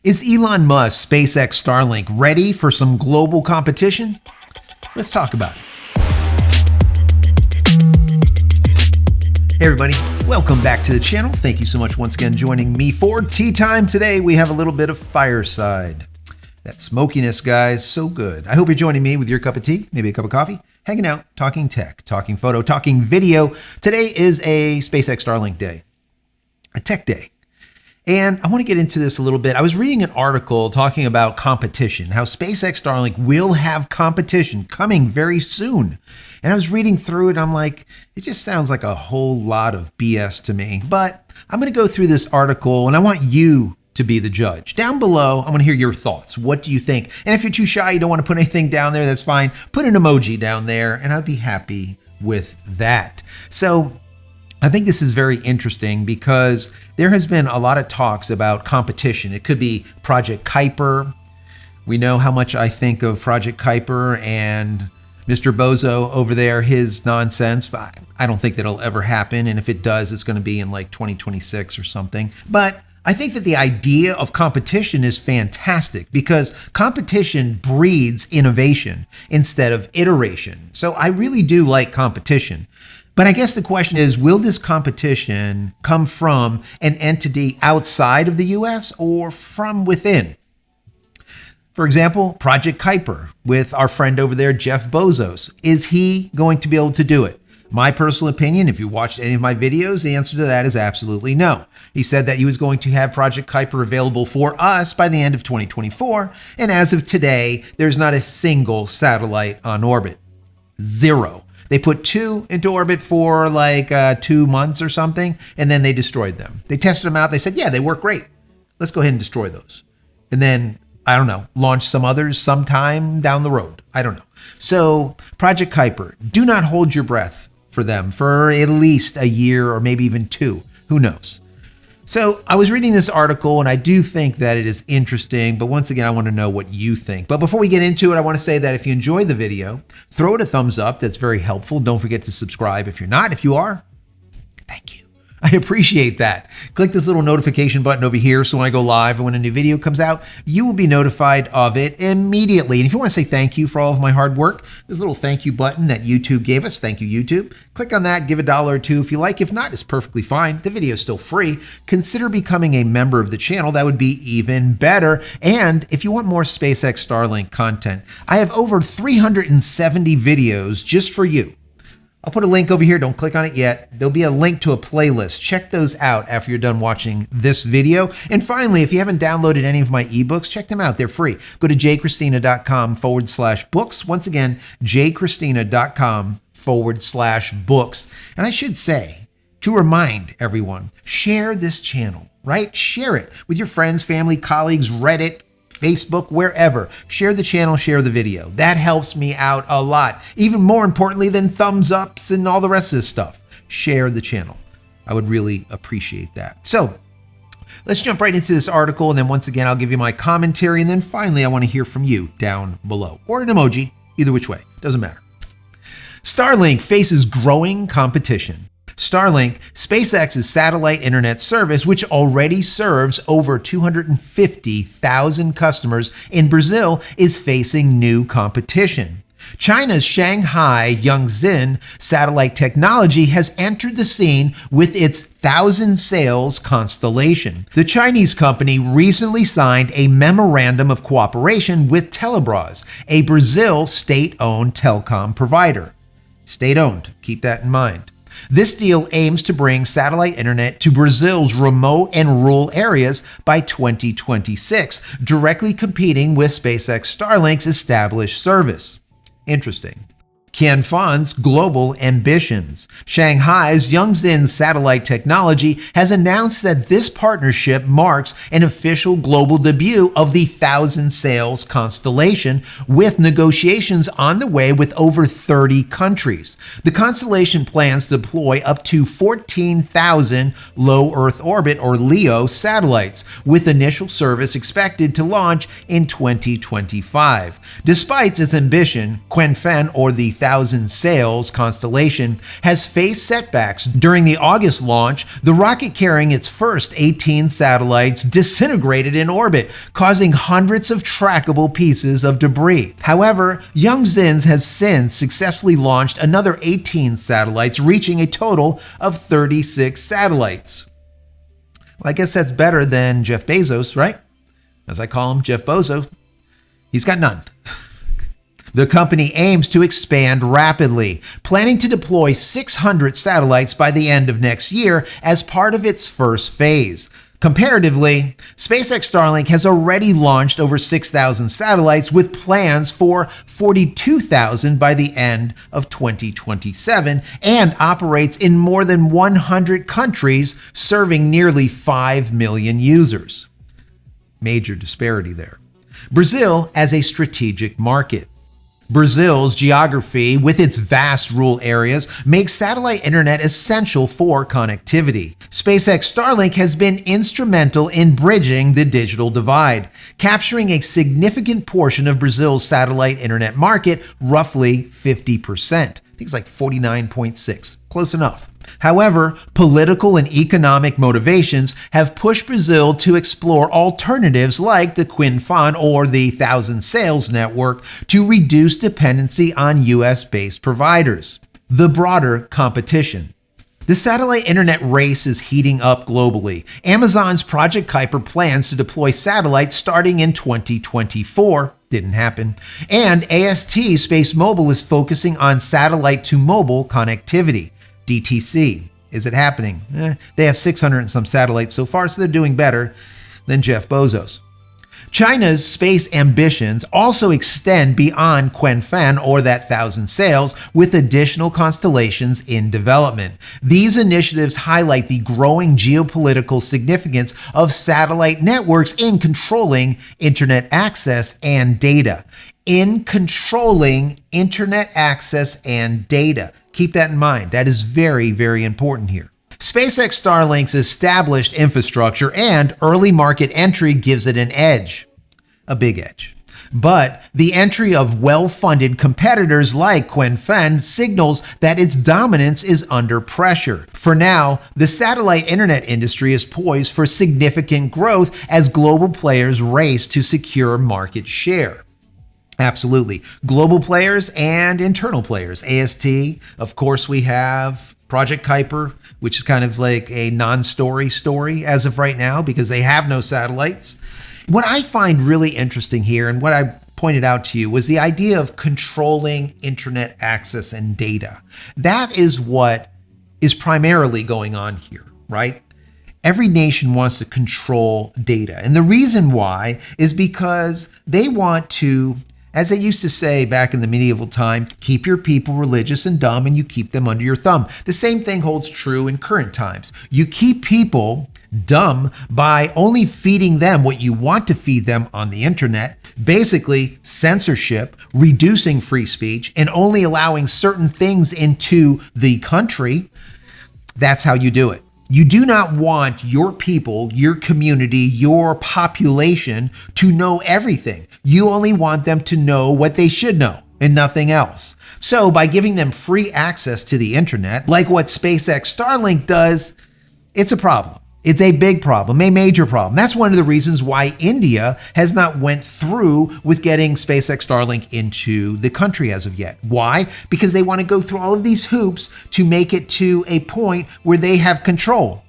Is Elon Musk, SpaceX, Starlink ready for some global competition? Let's talk about it. Hey everybody, welcome back to the channel. Thank you so much once again joining me for tea time. Today we have a little bit of fireside. That smokiness, guys, so good. I hope you're joining me with your cup of tea, maybe a cup of coffee, hanging out, talking tech, talking photo, talking video. Today is a SpaceX Starlink day, a tech day. And I want to get into this a little bit. I was reading an article talking about competition, how SpaceX Starlink will have competition coming very soon. And I was reading through it, and I'm like, it just sounds like a whole lot of BS to me. But I'm going to go through this article, and I want you to be the judge. Down below, I want to hear your thoughts. What do you think? And if you're too shy, you don't want to put anything down there, that's fine. Put an emoji down there, and I'll be happy with that. So I think this is very interesting because there has been a lot of talks about competition. It could be Project Kuiper. We know how much I think of Project Kuiper and Mr. Bozo over there, his nonsense, but I don't think that'll ever happen. And if it does, it's going to be in like 2026 or something. But I think that the idea of competition is fantastic because competition breeds innovation instead of iteration. So I really do like competition. But I guess the question is, will this competition come from an entity outside of the US or from within? For example, Project Kuiper with our friend over there, Jeff Bezos. Is he going to be able to do it? My personal opinion, if you watched any of my videos, the answer to that is absolutely no. He said that he was going to have Project Kuiper available for us by the end of 2024. And as of today, there's not a single satellite on orbit. Zero. They put 2 into orbit for like 2 months or something, and then they destroyed them. They tested them out. They said, yeah, they work great. Let's go ahead and destroy those. And then, I don't know, launch some others sometime down the road. I don't know. So Project Kuiper, do not hold your breath for them for at least a year or maybe even 2. Who knows? So I was reading this article and I do think that it is interesting, but once again, I want to know what you think. But before we get into it, I want to say that if you enjoyed the video, throw it a thumbs up. That's very helpful. Don't forget to subscribe if you're not. If you are, thank you. I appreciate that. Click this little notification button over here so when I go live and when a new video comes out, you will be notified of it immediately. And if you want to say thank you for all of my hard work, there's a little thank you button that YouTube gave us. Thank you, YouTube. Click on that, give $1 or $2 if you like. If not, it's perfectly fine. The video is still free. Consider becoming a member of the channel. That would be even better. And if you want more SpaceX Starlink content, I have over 370 videos just for you. I'll put a link over here. Don't click on it yet. There'll be a link to a playlist. Check those out after you're done watching this video. And finally, if you haven't downloaded any of my ebooks, check them out. They're free. Go to JCristina.com/books. Once again, JCristina.com/books. And I should say, to remind everyone, share this channel, right? Share it with your friends, family, colleagues, Reddit, Facebook, wherever. Share the channel, share the video. That helps me out a lot. Even more importantly than thumbs ups and all the rest of this stuff. Share the channel. I would really appreciate that. So let's jump right into this article. And then once again, I'll give you my commentary. And then finally, I want to hear from you down below or an emoji, either which way, doesn't matter. Starlink faces growing competition. Starlink, SpaceX's satellite internet service, which already serves over 250,000 customers in Brazil, is facing new competition. China's Shanghai Yangzhen satellite technology has entered the scene with its 1,000 sails constellation. The Chinese company recently signed a memorandum of cooperation with Telebras, a Brazil state-owned telecom provider. State-owned, keep that in mind. This deal aims to bring satellite internet to Brazil's remote and rural areas by 2026, directly competing with SpaceX Starlink's established service. Interesting. Qianfan's global ambitions. Shanghai's Yangzhen satellite technology has announced that this partnership marks an official global debut of the 1,000 sails constellation, with negotiations on the way with over 30 countries. The constellation plans to deploy up to 14,000 low Earth orbit or LEO satellites, with initial service expected to launch in 2025. Despite its ambition, Qianfan, or the thousand sails constellation has faced setbacks. During the August launch, the rocket carrying its first 18 satellites disintegrated in orbit, causing hundreds of trackable pieces of debris. However, Young Zins has since successfully launched another 18 satellites, reaching a total of 36 satellites. Well, I guess that's better than Jeff Bezos, right? As I call him, Jeff Bozo. He's got none. The company aims to expand rapidly, planning to deploy 600 satellites by the end of next year as part of its first phase. Comparatively, SpaceX Starlink has already launched over 6,000 satellites with plans for 42,000 by the end of 2027 and operates in more than 100 countries, serving nearly 5 million users. Major disparity there. Brazil as a strategic market. Brazil's geography, with its vast rural areas, makes satellite internet essential for connectivity. SpaceX Starlink has been instrumental in bridging the digital divide, capturing a significant portion of Brazil's satellite internet market, roughly 50%. I think it's like 49.6. Close enough. However, political and economic motivations have pushed Brazil to explore alternatives like the Qianfan or the Thousand Sails network to reduce dependency on US-based providers. The broader competition. The satellite internet race is heating up globally. Amazon's Project Kuiper plans to deploy satellites starting in 2024. Didn't happen. And AST Space Mobile is focusing on satellite to mobile connectivity. DTC. Is it happening? They have 600 and some satellites so far, so they're doing better than Jeff Bezos. China's space ambitions also extend beyond Qianfan or that Thousand Sails, with additional constellations in development. These initiatives highlight the growing geopolitical significance of satellite networks in controlling internet access and data. In controlling internet access and data. Keep that in mind. That is very, very important here. SpaceX Starlink's established infrastructure and early market entry gives it an edge. A big edge. But the entry of well-funded competitors like Qianfan signals that its dominance is under pressure. For now, the satellite internet industry is poised for significant growth as global players race to secure market share. Absolutely. Global players and internal players. AST, of course, we have Project Kuiper, which is kind of like a non-story story as of right now because they have no satellites. What I find really interesting here, and what I pointed out to you, was the idea of controlling internet access and data. That is what is primarily going on here, right? Every nation wants to control data. And the reason why is because they want to, as they used to say back in the medieval time, keep your people religious and dumb and you keep them under your thumb. The same thing holds true in current times. You keep people dumb by only feeding them what you want to feed them on the internet, basically censorship, reducing free speech, and only allowing certain things into the country. That's how you do it. You do not want your people, your community, your population to know everything. You only want them to know what they should know and nothing else. So by giving them free access to the internet, like what SpaceX Starlink does, it's a problem. It's a big problem, a major problem. That's one of the reasons why India has not went through with getting SpaceX Starlink into the country as of yet. Why? Because they want to go through all of these hoops to make it to a point where they have control.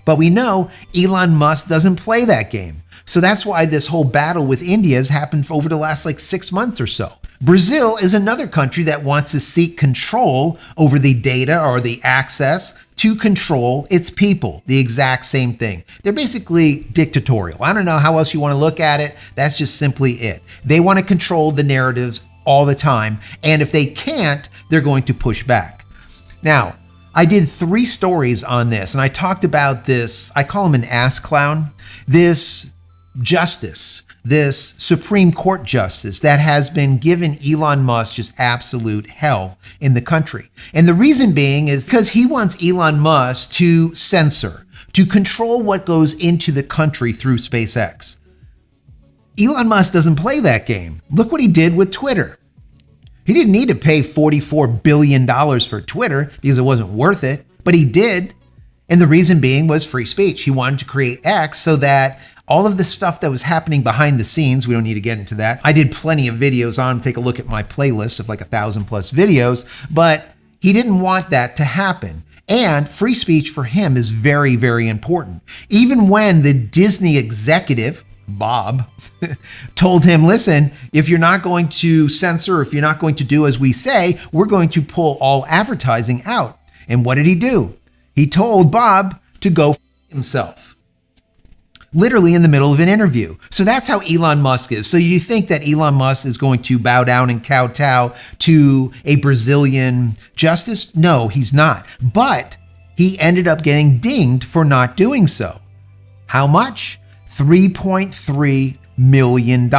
But we know Elon Musk doesn't play that game. So that's why this whole battle with India has happened over the last 6 months or so. Brazil is another country that wants to seek control over the data or the access to control its people. The exact same thing. They're basically dictatorial. I don't know how else you want to look at it. That's just simply it. They want to control the narratives all the time. And if they can't, they're going to push back. Now, I did 3 stories on this, and I talked about this, I call him an ass clown, this justice, this Supreme Court justice that has been given Elon Musk just absolute hell in the country. And the reason being is because he wants Elon Musk to censor, to control what goes into the country through SpaceX. Elon Musk doesn't play that game. Look what he did with Twitter. He didn't need to pay $44 billion for Twitter because it wasn't worth it, but he did. And the reason being was free speech. He wanted to create X so that all of the stuff that was happening behind the scenes, we don't need to get into that. I did plenty of videos on, take a look at my playlist of like 1,000 plus videos, but he didn't want that to happen. And free speech for him is very, very important. Even when the Disney executive, Bob, told him, listen, if you're not going to censor, if you're not going to do as we say, we're going to pull all advertising out. And what did he do? He told Bob to go f himself. Literally in the middle of an interview. So that's how Elon Musk is. So you think that Elon Musk is going to bow down and kowtow to a Brazilian justice? No, he's not. But he ended up getting dinged for not doing so. How much? $3.3 million.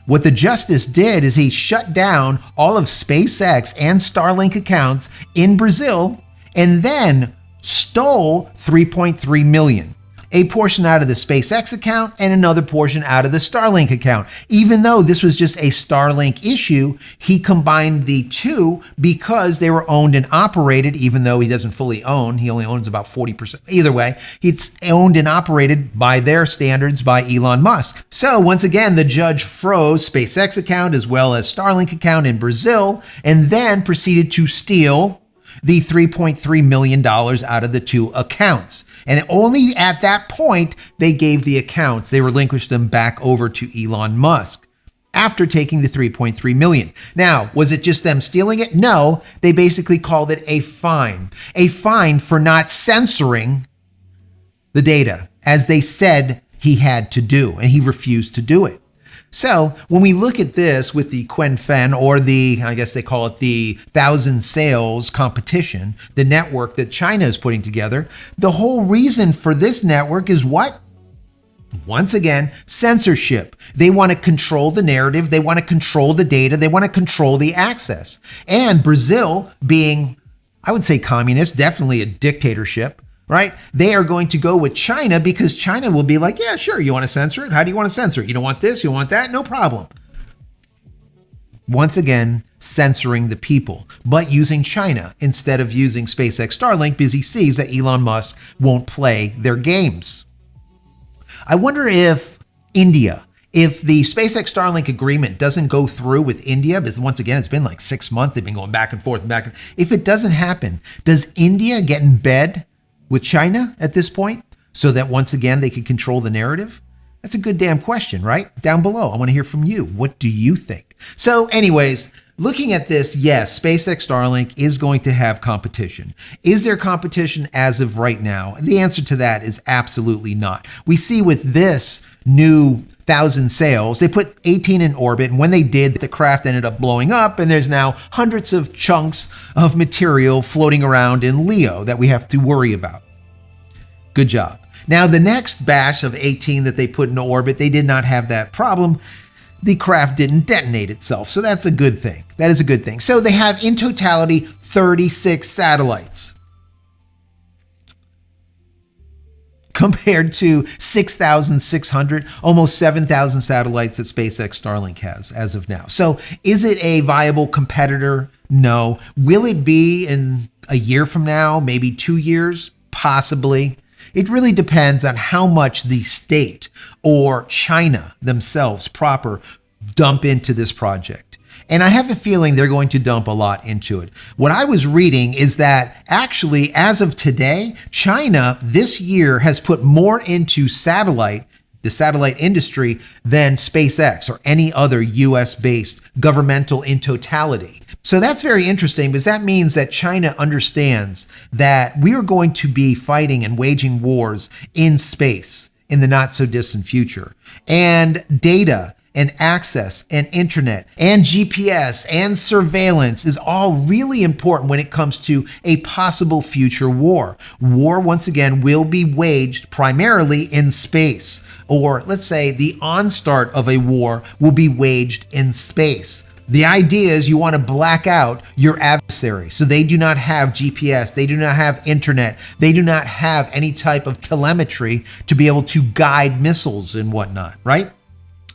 What the justice did is he shut down all of SpaceX and Starlink accounts in Brazil and then stole $3.3 million. A portion out of the SpaceX account and another portion out of the Starlink account. Even though this was just a Starlink issue, he combined the two because they were owned and operated, even though he doesn't fully own. He only owns about 40%. Either way, it's owned and operated by their standards by Elon Musk. So once again, the judge froze SpaceX account as well as Starlink account in Brazil and then proceeded to steal the $3.3 million out of the two accounts. And only at that point, they gave the accounts, they relinquished them back over to Elon Musk after taking the $3.3 million. Now, was it just them stealing it? No, they basically called it a fine for not censoring the data as they said he had to do, and he refused to do it. So when we look at this with the Qianfan, or I guess they call it the 1,000 Sales competition, the network that China is putting together, the whole reason for this network is what? Once again, censorship. They want to control the narrative. They want to control the data. They want to control the access. And Brazil being, I would say communist, definitely a dictatorship, right? They are going to go with China because China will be like, yeah, sure. You want to censor it? How do you want to censor it? You don't want this? You want that? No problem. Once again, censoring the people, but using China instead of using SpaceX Starlink because he sees that Elon Musk won't play their games. I wonder if India, if the SpaceX Starlink agreement doesn't go through with India, because once again, it's been like 6 months. They've been going back and forth and back. If it doesn't happen, does India get in bed with China at this point so that once again they can control the narrative? That's a good damn question, right? Down below, I want to hear from you. What do you think? So anyways, looking at this, yes, SpaceX Starlink is going to have competition. Is there competition as of right now? The answer to that is absolutely not. We see with this new 1,000 Sales, they put 18 in orbit, and when they did, the craft ended up blowing up, and there's now hundreds of chunks of material floating around in LEO that we have to worry about. Good job. Now, the next batch of 18 that they put into orbit, they did not have that problem. The craft didn't detonate itself, so that's a good thing. That is a good thing. So they have, in totality, 36 satellites, compared to 6,600, almost 7,000 satellites that SpaceX Starlink has as of now. So is it a viable competitor? No. Will it be in a year from now, maybe 2 years? Possibly. It really depends on how much the state or China themselves proper dump into this project. And I have a feeling they're going to dump a lot into it. What I was reading is that actually, as of today, China this year has put more into the satellite industry than SpaceX or any other US-based governmental in totality. So that's very interesting because that means that China understands that we are going to be fighting and waging wars in space in the not so distant future. And data and access and internet and GPS and surveillance is all really important when it comes to a possible future war. War, once again, will be waged primarily in space. Or let's say the onstart of a war will be waged in space. The idea is you want to black out your adversary. So they do not have GPS, they do not have internet, they do not have any type of telemetry to be able to guide missiles and whatnot, right?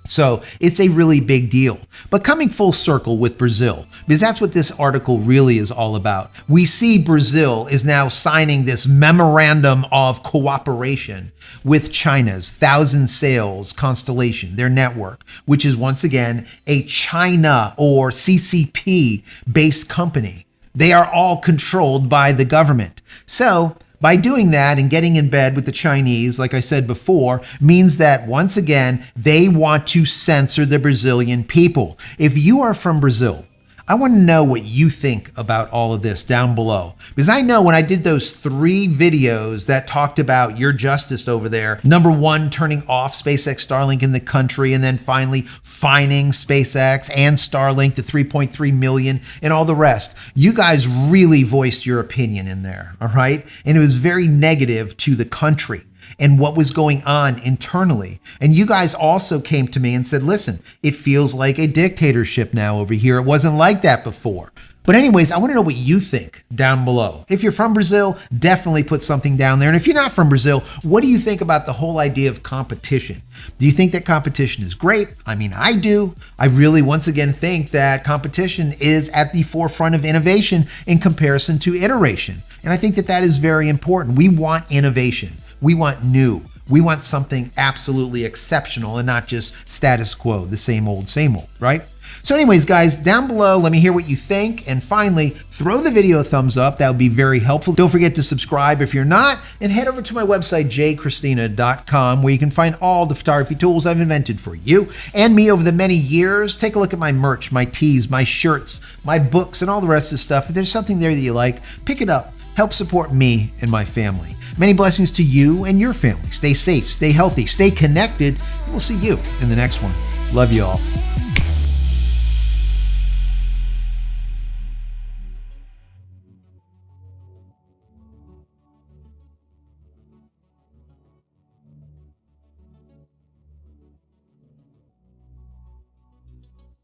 So it's a really big deal. But coming full circle with Brazil, because that's what this article really is all about. We see Brazil is now signing this memorandum of cooperation with China's Thousand Sails constellation, their network, which is once again a China or CCP based company. They are all controlled by the government. So by doing that and getting in bed with the Chinese, like I said before, means that once again, they want to censor the Brazilian people. If you are from Brazil, I want to know what you think about all of this down below. Because I know when I did those 3 videos that talked about your justice over there, number 1, turning off SpaceX Starlink in the country, and then finally fining SpaceX and Starlink to 3.3 million and all the rest. You guys really voiced your opinion in there, all right? And it was very negative to the country and what was going on internally. And you guys also came to me and said, listen, it feels like a dictatorship now over here. It wasn't like that before. But anyways, I want to know what you think down below. If you're from Brazil, definitely put something down there. And if you're not from Brazil, what do you think about the whole idea of competition? Do you think that competition is great? I mean, I do. I really, once again, think that competition is at the forefront of innovation in comparison to iteration. And I think that that is very important. We want innovation. We want new. We want something absolutely exceptional and not just status quo, the same old, right? So anyways, guys, down below, let me hear what you think. And finally, throw the video a thumbs up. That would be very helpful. Don't forget to subscribe if you're not, and head over to my website, JCristina.com, where you can find all the photography tools I've invented for you and me over the many years. Take a look at my merch, my tees, my shirts, my books, and all the rest of the stuff. If there's something there that you like, pick it up. Help support me and my family. Many blessings to you and your family. Stay safe, stay healthy, stay connected, and we'll see you in the next one. Love you all.